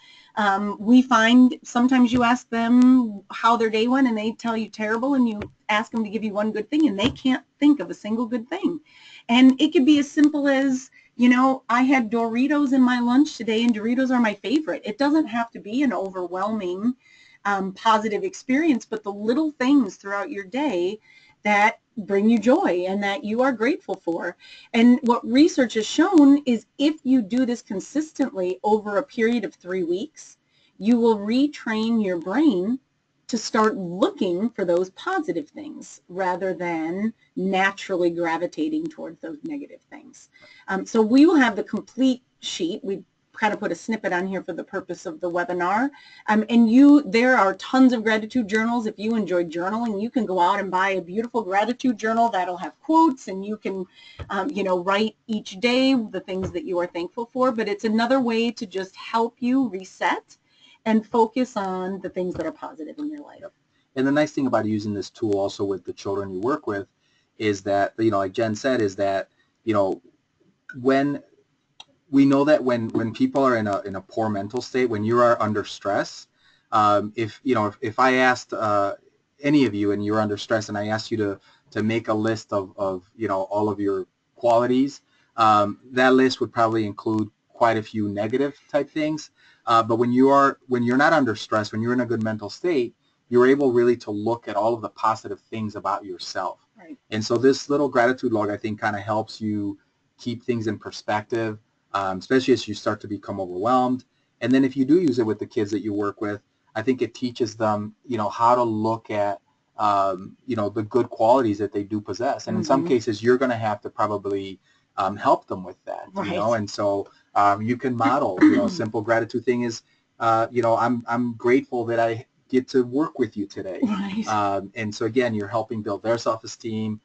We find sometimes you ask them how their day went and they tell you terrible, and you ask them to give you one good thing and they can't think of a single good thing. And it could be as simple as, I had Doritos in my lunch today and Doritos are my favorite. It doesn't have to be an overwhelming positive experience, but the little things throughout your day that bring you joy and that you are grateful for. And what research has shown is if you do this consistently over a period of 3 weeks, you will retrain your brain to start looking for those positive things rather than naturally gravitating towards those negative things. So we will have the complete sheet. We kind of put a snippet on here for the purpose of the webinar. There are tons of gratitude journals. If you enjoy journaling, you can go out and buy a beautiful gratitude journal that'll have quotes, and you can, write each day the things that you are thankful for. But it's another way to just help you reset and focus on the things that are positive in your life. And the nice thing about using this tool also with the children you work with is that, like Jen said, is that, when we know that when people are in a poor mental state, when you are under stress, if I asked any of you and you're under stress and I asked you to make a list of all of your qualities, that list would probably include quite a few negative type things. But when you're not under stress, when you're in a good mental state, you're able really to look at all of the positive things about yourself. Right. And so this little gratitude log, I think, kind of helps you keep things in perspective, especially as you start to become overwhelmed. And then if you do use it with the kids that you work with, I think it teaches them, how to look at, the good qualities that they do possess. And in some cases, you're going to have to probably help them with that, right. And so you can model, a simple gratitude thing is, I'm grateful that I get to work with you today. Right. And so again, you're helping build their self-esteem.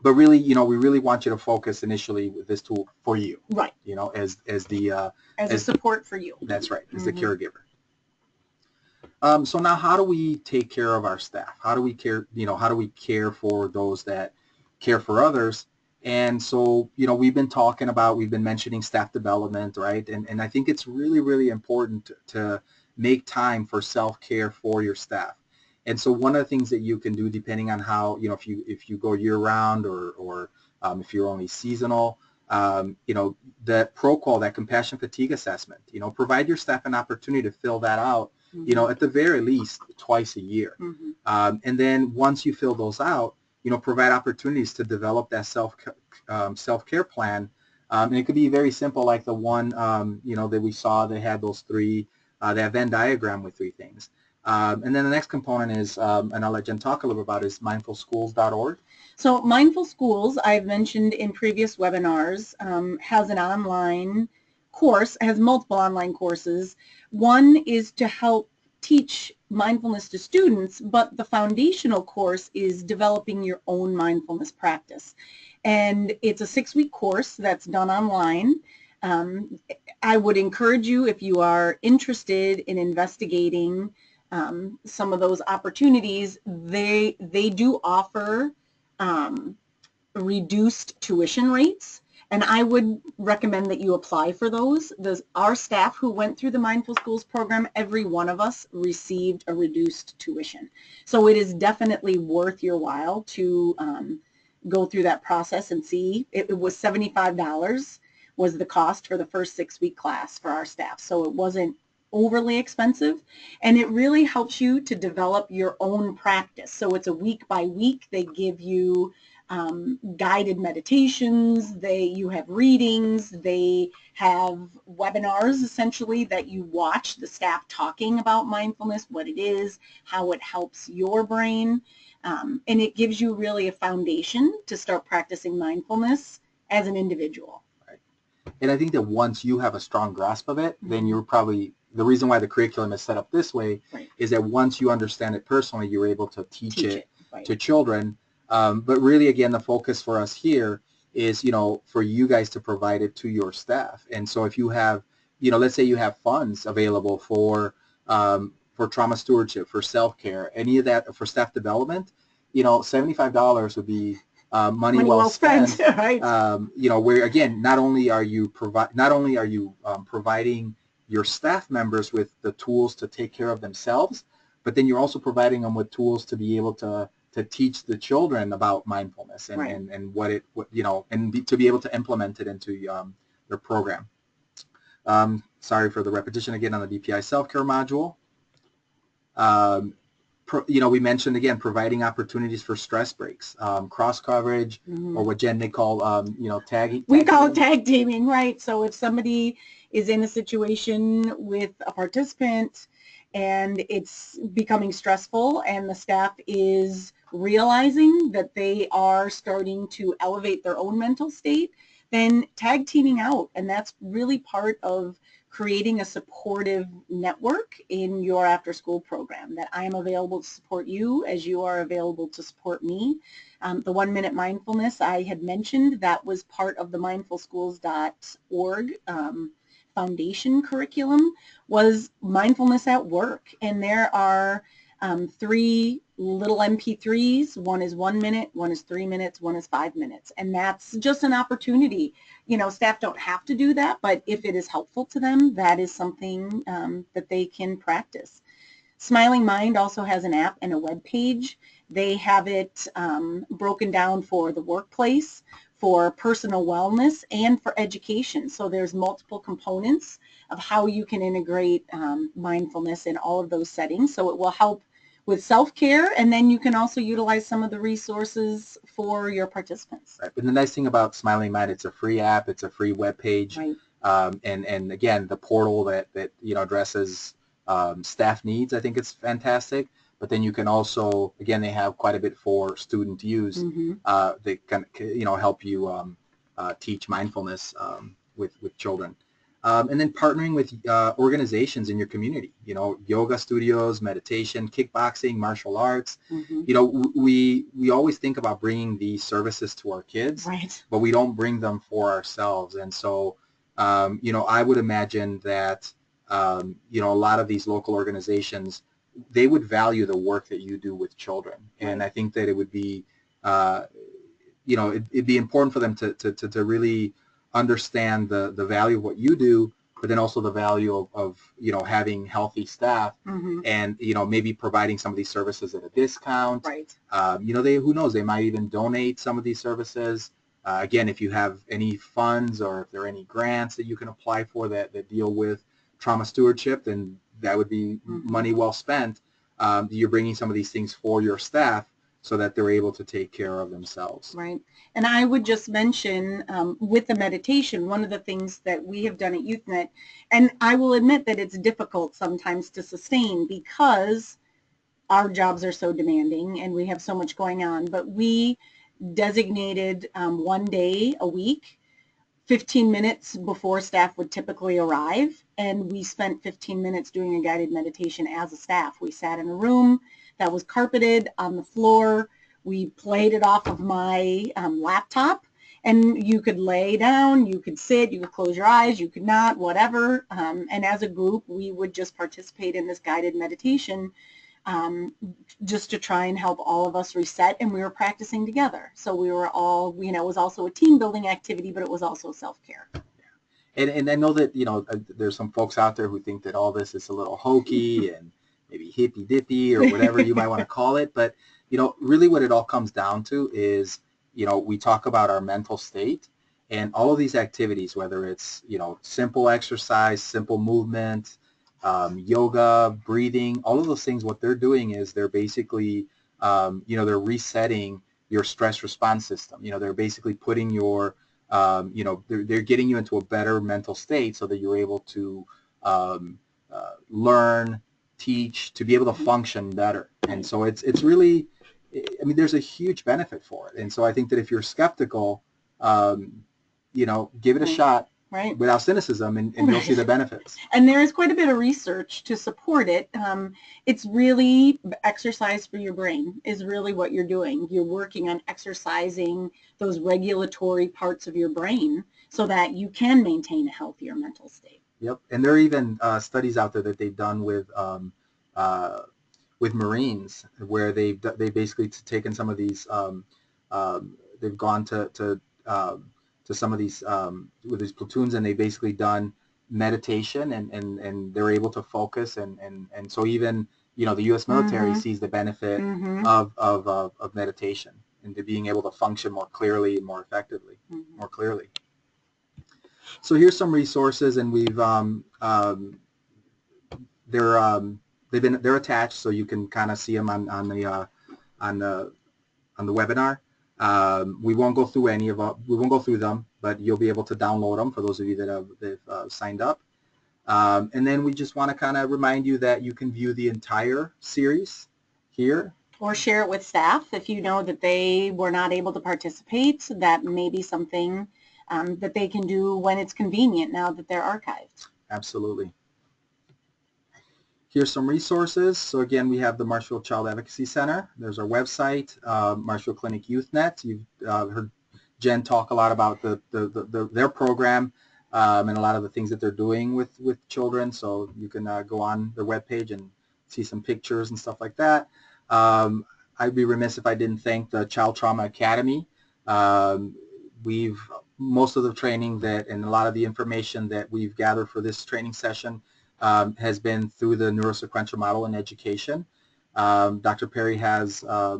But really, we really want you to focus initially with this tool for you. Right. As a support for you. That's right, as the caregiver. So now, how do we take care of our staff? How do we care? How do we care for those that care for others? And so, we've been mentioning staff development, right? And I think it's really, really important to make time for self-care for your staff. And so one of the things that you can do, depending on how, if you go year round or if you're only seasonal, that ProQual, that compassion fatigue assessment, provide your staff an opportunity to fill that out, at the very least twice a year. And then once you fill those out, provide opportunities to develop that self-care plan. And it could be very simple, like the one, that we saw that had those three, that Venn diagram with three things. And then the next component is, and I'll let Jen talk a little bit about, is mindfulschools.org. So Mindful Schools, I've mentioned in previous webinars, has an online course, has multiple online courses. One is to help teach mindfulness to students, but the foundational course is developing your own mindfulness practice. And it's a 6-week course that's done online. I would encourage you, if you are interested in investigating some of those opportunities, they do offer reduced tuition rates, and I would recommend that you apply for those. Our staff who went through the Mindful Schools program, every one of us received a reduced tuition. So it is definitely worth your while to go through that process and see. It was $75 was the cost for the first 6-week class for our staff. So it wasn't overly expensive, and it really helps you to develop your own practice. So it's a week by week. They give you guided meditations, you have readings, they have webinars essentially that you watch the staff talking about mindfulness, what it is, how it helps your brain, and it gives you really a foundation to start practicing mindfulness as an individual. Right. And I think that once you have a strong grasp of it, then you're probably, the reason why the curriculum is set up this way is that once you understand it personally, you're able to teach it to children. But really, again, the focus for us here is, for you guys to provide it to your staff. And so if you have, let's say you have funds available for trauma stewardship, for self-care, any of that, for staff development, $75 would be money well spent. Right. Where again, not only are you providing your staff members with the tools to take care of themselves, but then you're also providing them with tools to be able to teach the children about mindfulness and to be able to implement it into their program. Sorry for the repetition again on the BPI self-care module. We mentioned again providing opportunities for stress breaks, cross coverage, or what Jen they call tag. We call it tag teaming, right? So if somebody is in a situation with a participant and it's becoming stressful and the staff is realizing that they are starting to elevate their own mental state, then tag teaming out. And that's really part of creating a supportive network in your after school program, that I am available to support you as you are available to support me. The 1-minute mindfulness I had mentioned, that was part of the mindfulschools.org foundation curriculum, was mindfulness at work. And there are 3 little MP3s. One is 1 minute, one is 3 minutes, one is 5 minutes. And that's just an opportunity. Staff don't have to do that, but if it is helpful to them, that is something that they can practice. Smiling Mind also has an app and a web page. They have it broken down for the workplace, for personal wellness, and for education. So there's multiple components of how you can integrate mindfulness in all of those settings. So it will help with self-care, and then you can also utilize some of the resources for your participants. Right. But the nice thing about Smiling Mind, it's a free app, it's a free web page, right. And again, the portal that addresses staff needs, I think it's fantastic. But then you can also, again, they have quite a bit for student use. They can help you teach mindfulness with children. And then partnering with organizations in your community, yoga studios, meditation, kickboxing, martial arts. We always think about bringing these services to our kids, right. but we don't bring them for ourselves. And so, I would imagine that, a lot of these local organizations, they would value the work that you do with children. And I think that it would be, it'd be important for them to really understand the value of what you do, but then also the value of having healthy staff, and maybe providing some of these services at a discount. Right. Who knows, they might even donate some of these services. Again, if you have any funds or if there are any grants that you can apply for that deal with trauma stewardship, then that would be money well spent. You're bringing some of these things for your staff so that they're able to take care of themselves. Right. And I would just mention with the meditation, one of the things that we have done at YouthNet, and I will admit that it's difficult sometimes to sustain because our jobs are so demanding and we have so much going on, but we designated one day a week, 15 minutes before staff would typically arrive, and we spent 15 minutes doing a guided meditation as a staff. We sat in a room that was carpeted on the floor. We played it off of my laptop, and you could lay down, you could sit, you could close your eyes, you could not, whatever. And as a group, we would just participate in this guided meditation just to try and help all of us reset, and we were practicing together. So we were all, it was also a team building activity, but it was also self-care. And I know that, there's some folks out there who think that all this is a little hokey and maybe hippy dippy or whatever you might want to call it. But, really what it all comes down to is, we talk about our mental state, and all of these activities, whether it's, simple exercise, simple movement, yoga, breathing, all of those things, what they're doing is they're basically, they're resetting your stress response system. They're basically putting your, they're getting you into a better mental state so that you're able to learn, teach, to be able to function better. And so it's really, there's a huge benefit for it. And so I think that if you're skeptical, give it a shot. Right. Without cynicism, and you'll see the benefits. And there is quite a bit of research to support it. It's really exercise for your brain is really what you're doing. You're working on exercising those regulatory parts of your brain so that you can maintain a healthier mental state. Yep. And there are even studies out there that they've done with Marines where they've basically taken some of these, they've gone to some of these with these platoons, and they basically done meditation, and they're able to focus, and so even the U.S. military sees the benefit of meditation and to being able to function more clearly and more effectively, more clearly. So here's some resources, and we've they're attached, so you can kind of see them on the webinar. We won't go through we won't go through them, but you'll be able to download them for those of you that have signed up. And then we just want to kind of remind you that you can view the entire series here. Or share it with staff if you know that they were not able to participate. That may be something that they can do when it's convenient now that they're archived. Absolutely. Here's some resources. So again, we have the Marshfield Child Advocacy Center. There's our website, Marshfield Clinic YouthNet. You've heard Jen talk a lot about their program and a lot of the things that they're doing with children. So you can go on their webpage and see some pictures and stuff like that. I'd be remiss if I didn't thank the Child Trauma Academy. Most of the training and a lot of the information that we've gathered for this training session has been through the neurosequential model in education. Dr. Perry has a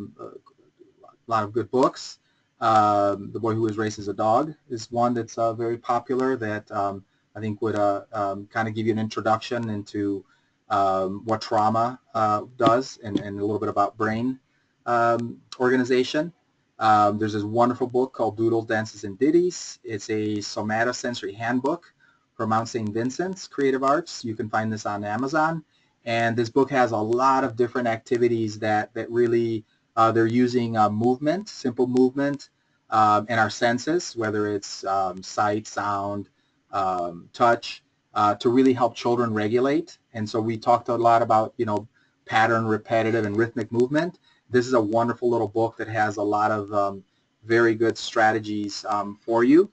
lot of good books. The Boy Who Was Raised as a Dog is one that's very popular that I think would kind of give you an introduction into what trauma does and a little bit about brain organization. There's this wonderful book called Doodles, Dances, and Ditties. It's a somatosensory handbook from Mount St. Vincent's Creative Arts. You can find this on Amazon. And this book has a lot of different activities that really they're using movement, simple movement, and our senses, whether it's sight, sound, touch, to really help children regulate. And so we talked a lot about, pattern, repetitive, and rhythmic movement. This is a wonderful little book that has a lot of very good strategies for you.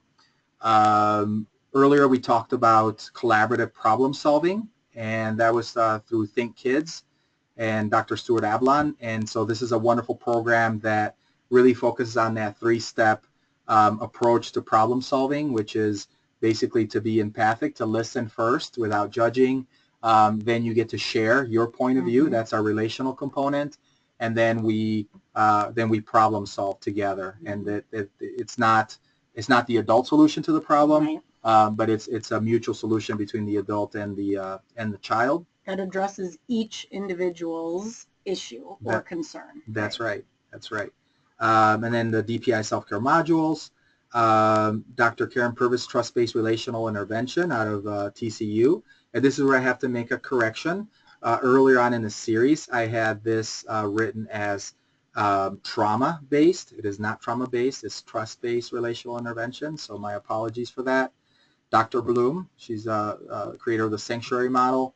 Earlier we talked about collaborative problem solving, and that was through Think Kids and Dr. Stuart Ablon. And so this is a wonderful program that really focuses on that three-step approach to problem solving, which is basically to be empathic, to listen first without judging. Then you get to share your point of view. That's our relational component, and then we problem solve together. And it's not the adult solution to the problem, right. But it's a mutual solution between the adult and the child that addresses each individual's issue or concern. That's right. That's right. And then the DPI self-care modules. Dr. Karen Purvis, Trust-Based Relational Intervention out of TCU. And this is where I have to make a correction. Earlier on in the series, I had this written as trauma-based. It is not trauma-based. It's trust-based relational intervention. So my apologies for that. Dr. Bloom, she's a creator of the Sanctuary Model,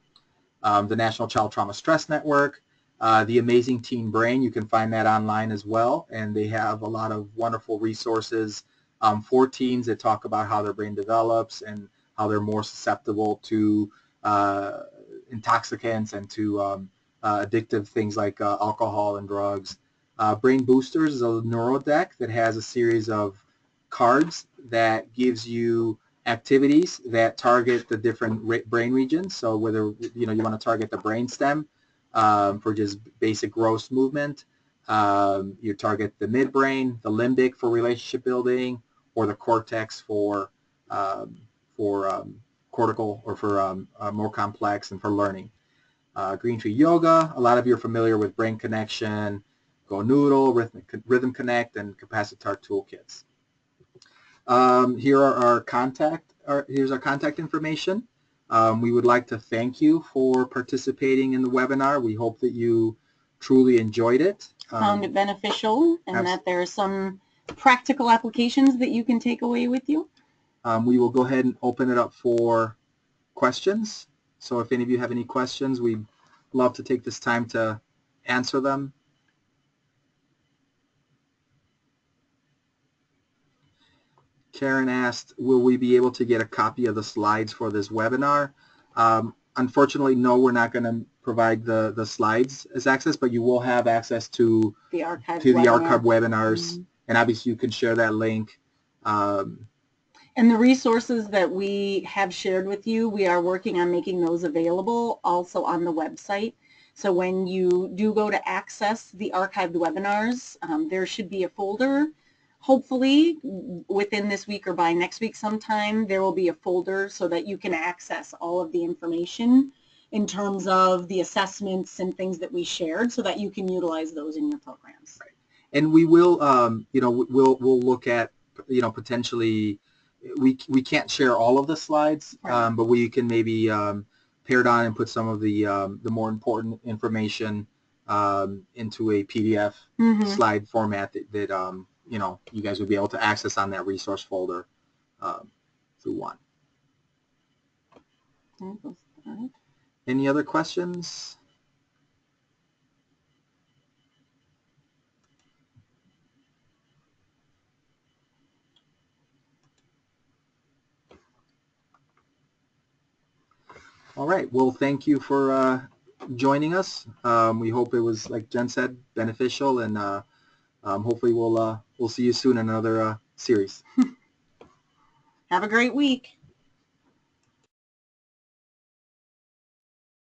the National Child Trauma Stress Network, the Amazing Teen Brain. You can find that online as well, and they have a lot of wonderful resources for teens that talk about how their brain develops and how they're more susceptible to intoxicants and to addictive things like alcohol and drugs. Brain Boosters is a neurodeck that has a series of cards that gives you activities that target the different brain regions. So whether you want to target the brain stem for just basic gross movement, you target the midbrain, the limbic for relationship building, or the cortex for cortical or for more complex and for learning. Green Tree Yoga, a lot of you are familiar with Brain Connection, Go Noodle, Rhythm Connect, and Capacitar toolkits. Here's our contact information. We would like to thank you for participating in the webinar. We hope that you truly enjoyed it. Found it beneficial, and that there are some practical applications that you can take away with you. We will go ahead and open it up for questions. So if any of you have any questions, we'd love to take this time to answer them. Karen asked, will we be able to get a copy of the slides for this webinar? Unfortunately, no, we're not going to provide the slides as access, but you will have access to the archived webinars, and obviously you can share that link. And the resources that we have shared with you, we are working on making those available also on the website. So when you do go to access the archived webinars, there should be a folder. Hopefully within this week or by next week sometime, there will be a folder so that you can access all of the information in terms of the assessments and things that we shared so that you can utilize those in your programs. Right. And we will, we'll look at, potentially, we can't share all of the slides, right. But we can maybe pare down and put some of the more important information into a PDF slide format that you guys would be able to access on that resource folder through one. Any other questions? All right. Well, thank you for joining us. We hope it was, like Jen said, beneficial, and hopefully we'll see you soon in another series. Have a great week.